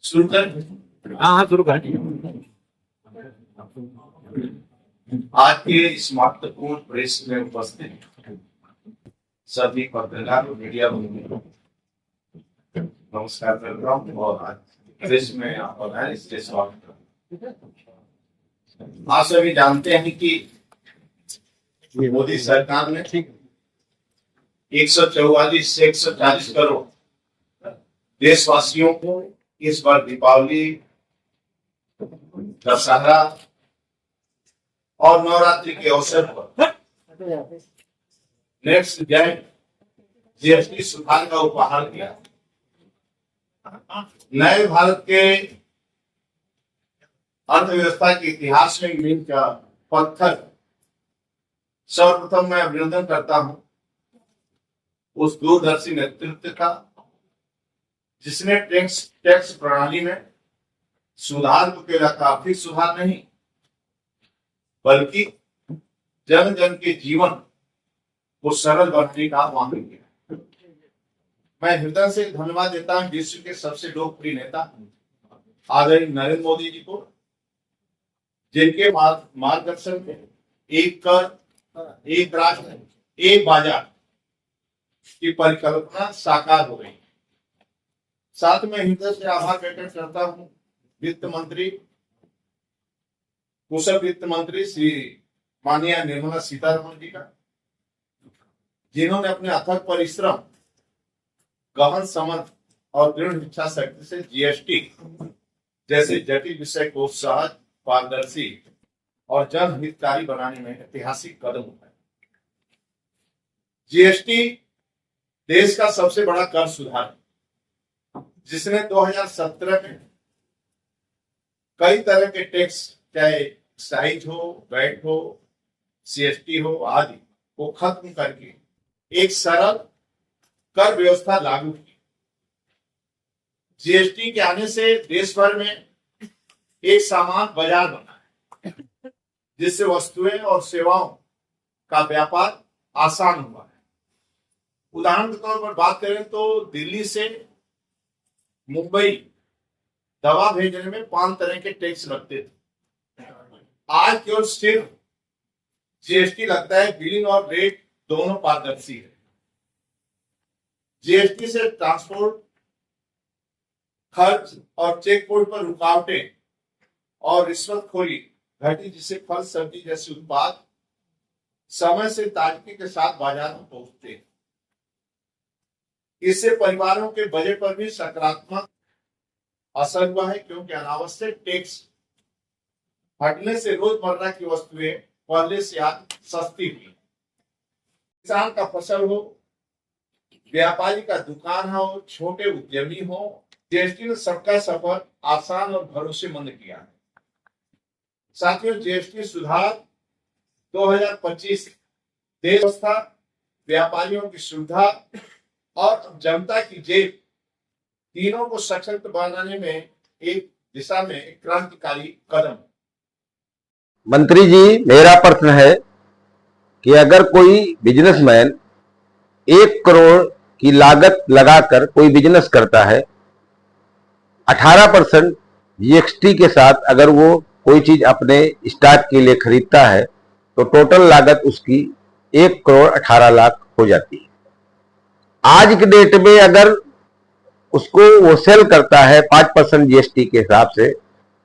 शुरू कर। हाँ शुरू कर। आज के इस महत्वपूर्ण प्रेस में उपस्थित सभी पत्रकार और मीडिया बंधुओं को नमस्कार करता हूँ और आज प्रेस में आप है इसके स्वागत करता हूँ। आप सभी जानते हैं कि मोदी सरकार ने 144 से 140 करोड़ देशवासियों को इस बार दीपावली, दशहरा और नवरात्रि के अवसर पर नेक्स्ट जेन जीएसटी सुधार का उपहार दिया। नए भारत के अर्थव्यवस्था के इतिहास में मील का पत्थर सर्वप्रथम मैं अभिनंदन करता हूं उस दूरदर्शी नेतृत्व का जिसने टैक्स प्रणाली में सुधार को केवल आर्थिक सुधार नहीं बल्कि जन जन के जीवन को सरल बनाने का आह्वान किया। मैं हृदय से धन्यवाद देता हूं विश्व के सबसे लोकप्रिय नेता आदरणीय नरेंद्र मोदी जी को, जिनके मार्गदर्शन में एक कर, एक राष्ट्र, एक बाजार की परिकल्पना साकार हो गई। साथ में हृदय से आभार व्यक्त करता हूं कुशल वित्त मंत्री श्री माननीय निर्मला सीतारमण जी का, जिन्होंने अपने अथक परिश्रम, गहन समझ और दृढ़ इच्छा शक्ति से जीएसटी जैसे जटिल विषय को सहज, पारदर्शी और जनहितकारी बनाने में ऐतिहासिक कदम उठाए। जीएसटी देश का सबसे बड़ा कर सुधार है, जिसने 2017 में कई तरह के टैक्स, चाहे एक्साइज हो, वैट हो, सीएसटी हो आदि को खत्म करके एक सरल कर व्यवस्था लागू की। जीएसटी के आने से देश भर में एक समान बाजार बना है, जिससे वस्तुएं और सेवाओं का व्यापार आसान हुआ है। उदाहरण के तौर पर बात करें तो दिल्ली से मुंबई दवा भेजने में 5 तरह के टैक्स लगते थे। आज केवल सिर्फ जीएसटी लगता है। बिलिंग और रेट दोनों पारदर्शी है। जीएसटी से ट्रांसपोर्ट खर्च और चेक पोस्ट पर रुकावटें और रिश्वतखोरी घटी, जिससे फल सब्जी जैसे उत्पाद समय से ताजगी के साथ बाजार में पहुंचते हैं। इससे परिवारों के बजट पर भी सकारात्मक असर हुआ है, क्योंकि अनावश्यक टैक्स हटने से रोजमर्रा की वस्तुएं पहले से आज सस्ती हुई। किसान का फसल हो, व्यापारी का दुकान हो, छोटे उद्यमी हो, जीएसटी ने सबका सफर आसान और भरोसेमंद किया है। साथियों, जीएसटी सुधार 2025 देश व्यवस्था, व्यापारियों की सुविधा और जनता की जेब तीनों को सशक्त बनाने में एक दिशा में एक क्रांतिकारी कदम। मंत्री जी, मेरा प्रश्न है कि अगर कोई बिजनेसमैन 1 करोड़ की लागत लगाकर कोई बिजनेस करता है, 18% जीएसटी के साथ अगर वो कोई चीज अपने स्टार्ट के लिए खरीदता है, तो टोटल लागत उसकी 1 करोड़ 18 लाख हो जाती है। आज के डेट में अगर उसको वो सेल करता है 5% जीएसटी के हिसाब से,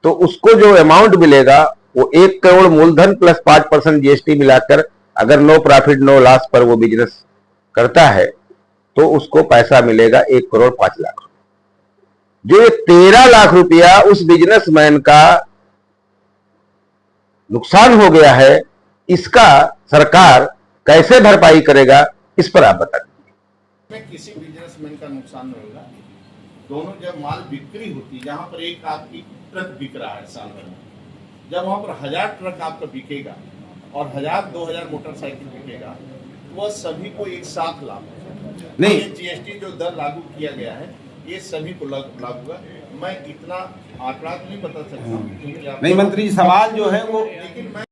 तो उसको जो अमाउंट मिलेगा वो 1 करोड़ मूलधन प्लस 5% जीएसटी मिलाकर, अगर नो प्रॉफिट नो लॉस पर वो बिजनेस करता है तो उसको पैसा मिलेगा 1 करोड़ 5 लाख। जो ये 13 लाख रुपया उस बिजनेसमैन का नुकसान हो गया है, इसका सरकार कैसे भरपाई करेगा, इस पर आप बता दीजिए। किसी बिजनेसमैन का नुकसान नहीं होगा। दोनों जब माल बिक्री होती, जहां पर एक आपकी ट्रक बिक रहा है साल भर में, जब वहां पर 1000 ट्रक आपका बिकेगा और 1000-2000 मोटरसाइकिल बिकेगा, वह सभी को एक साथ लाभ नहीं। जीएसटी जो दर लागू किया गया है ये सभी को लागू होगा। मैं इतना आंकड़ा नहीं बता सकता। नहीं मंत्री जी, सवाल जो है वो, लेकिन मैं